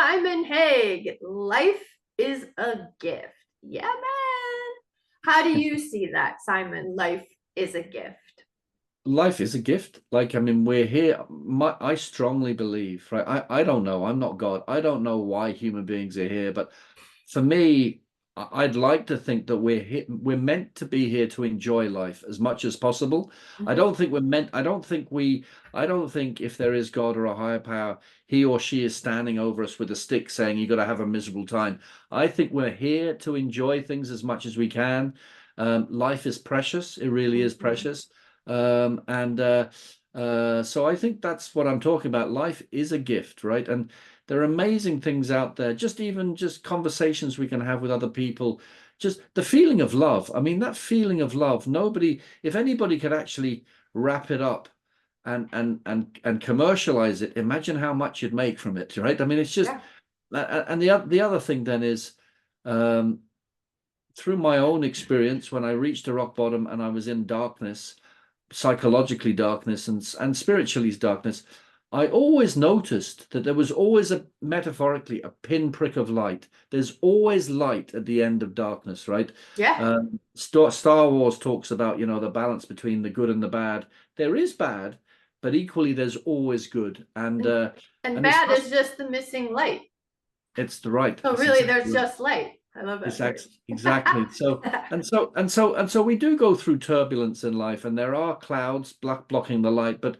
Simon Haigh, life is a gift. Yeah, man. How do you see that, Simon? Life is a gift. Life is a gift. Like, I mean, we're here. I strongly believe, right? I don't know. I'm not God. I don't know why human beings are here, but for me, I'd like to think that we're meant to be here to enjoy life as much as possible. I Mhm. don't think we're meant, I don't think if there is God or a higher power, he or she is standing over us with a stick saying you got to have a miserable time. I think we're here to enjoy things as much as we can. Life is precious. It really is Mhm. precious. And so I think that's what I'm talking about. Life is a gift, right? And there are amazing things out there. Just conversations we can have with other people. Just the feeling of love. I mean, that feeling of love. If anybody could actually wrap it up and commercialize it, imagine how much you'd make from it, right? I mean, it's just, Yeah. and the other thing then is, um, through my own experience, when I reached a rock bottom and I was in darkness, psychologically darkness and spiritually darkness, I always noticed that there was always metaphorically a pinprick of light. There's always light at the end of darkness, right? Yeah. Star Wars talks about, the balance between the good and the bad. There is bad, but equally there's always good. And And, uh, and and it's bad just, is just the missing light. it's the right. So It's really, exactly there's right. just light. I love It's that phrase. exactly so, and so we do go through turbulence in life, and there are clouds blocking the light, but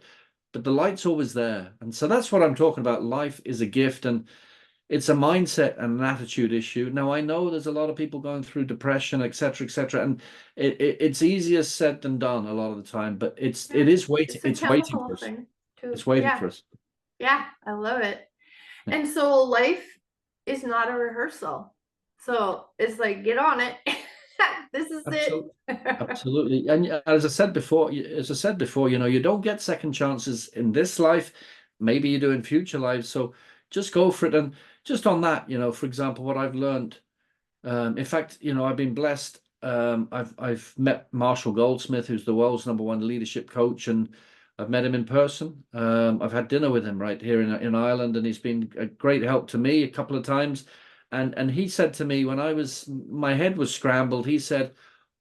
the light's always there, and so that's what I'm talking about. Life is a gift, and it's a mindset and an attitude issue. Now I know there's a lot of people going through depression, etc., etc., and it's easier said than done a lot of the time, but Yeah. It's a it's waiting for chemical us. thing too. It's waiting Yeah. for us. Yeah. I love it. Yeah. And so life is not a rehearsal. So it's like, get on it. This is it. Absolutely. Absolutely. And as I said before, you don't get second chances in this life. Maybe you do in future lives. So just go for it. And just on that, for example, what I've learned, in fact, I've been blessed. I've met Marshall Goldsmith, who's the world's #1 leadership coach, and I've met him in person. I've had dinner with him right here in Ireland, and he's been a great help to me a couple of times. And he said to me when my head was scrambled, he said,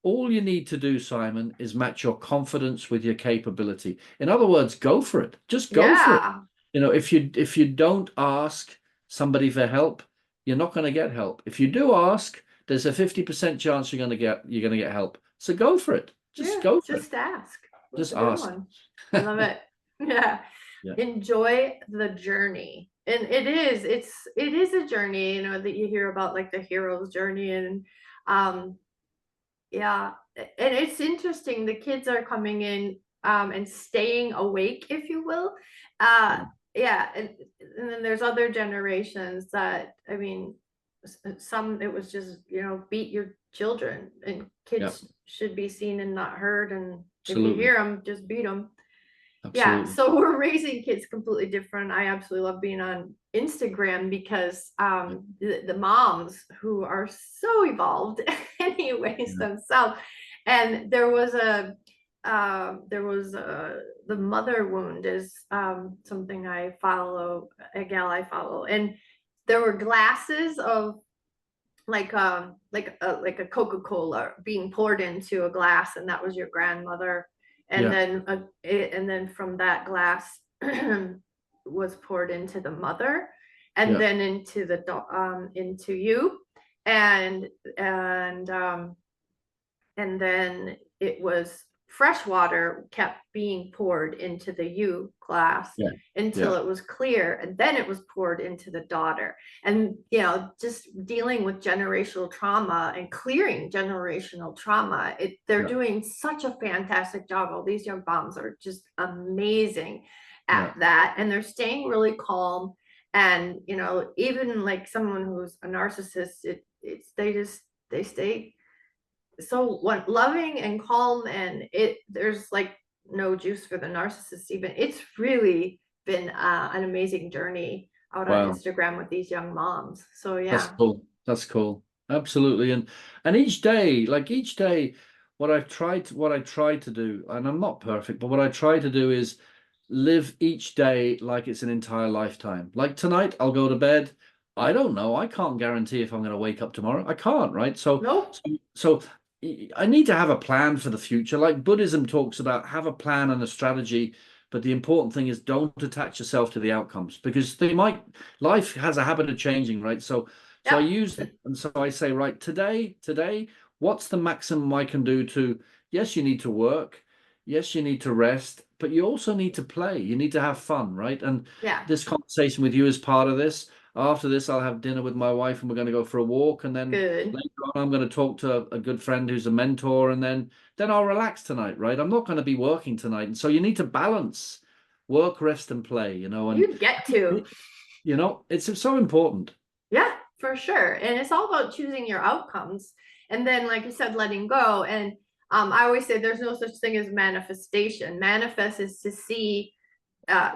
all you need to do, Simon, is match your confidence with your capability. In other words, go for it. Just go for it. Yeah. If you don't ask somebody for help, you're not going to get help. If you do ask, there's a 50% chance you're going to get help. So go for it. Just Yeah. go for it. Just ask. That's Just a good ask. one. I love it. Yeah. Yeah. Enjoy the journey. And it is a journey, that you hear about, like the hero's journey. And um yeah, and it's interesting. The kids are coming in and staying awake, if you will. Uh Yeah. yeah, and then there's other generations that, I mean, some, it was just, beat your children, and Yeah. kids should be seen and not heard, and if you Absolutely. hear them, just beat them. Yeah, Absolutely. so we're raising kids completely different. I absolutely love being on Instagram because Yeah. the moms who are so evolved anyways Yeah. themselves. And the mother wound is something I follow, a gal I follow. And there were glasses of, like a Coca-Cola being poured into a glass, and that was your grandmother. And Yeah. then from that glass was poured into the mother, and Yeah. then into you, and and um and then it was fresh water kept being poured into the U glass Yeah. until Yeah. it was clear, and then it was poured into the daughter. And just dealing with generational trauma and clearing generational trauma, they're Yeah. doing such a fantastic job. All these young moms are just amazing at Yeah. that, and they're staying really calm. And even like someone who's a narcissist, they stay so loving and calm, and there's like no juice for the narcissist. Even it's really been an amazing journey out on Wow. Instagram with these young moms. So That's yeah. cool. That's cool. Absolutely. And each day, what I try to do, and I'm not perfect, but what I try to do is live each day like it's an entire lifetime. Like tonight, I'll go to bed, I don't know. I can't guarantee if I'm going to wake up tomorrow. I can't, right? So, Nope. so I need to have a plan for the future. Like Buddhism talks about, have a plan and a strategy, but the important thing is don't attach yourself to the outcomes, because life has a habit of changing, right? So I Yep. use that, and so I say, right, today, what's the maximum I can do to, yes, you need to work, yes, you need to rest, but you also need to play. You need to have fun, right? And Yeah. this conversation with you is part of this. After this, I'll have dinner with my wife and we're going to go for a walk. And then Good. later on, I'm going to talk to a good friend who's a mentor. And then I'll relax tonight, right? I'm not going to be working tonight. And so you need to balance work, rest, and play, and You get to. it's so important. Yeah, for sure. And it's all about choosing your outcomes. And then, like you said, letting go. And I always say there's no such thing as manifestation. Manifest is to see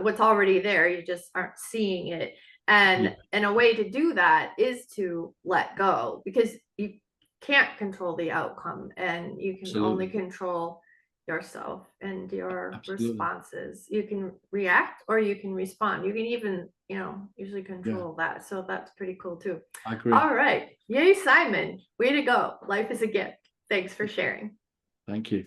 what's already there. You just aren't seeing it. Yeah, And a way to do that is to let go, because you can't control the outcome, and you can only absolutely. control yourself and your Absolutely. responses. You can react or you can respond. You can even, usually Yeah, control that. So that's pretty cool too. I agree. All right. Yay, Simon. Way to go. Life is a gift. Thanks for sharing. Thank you.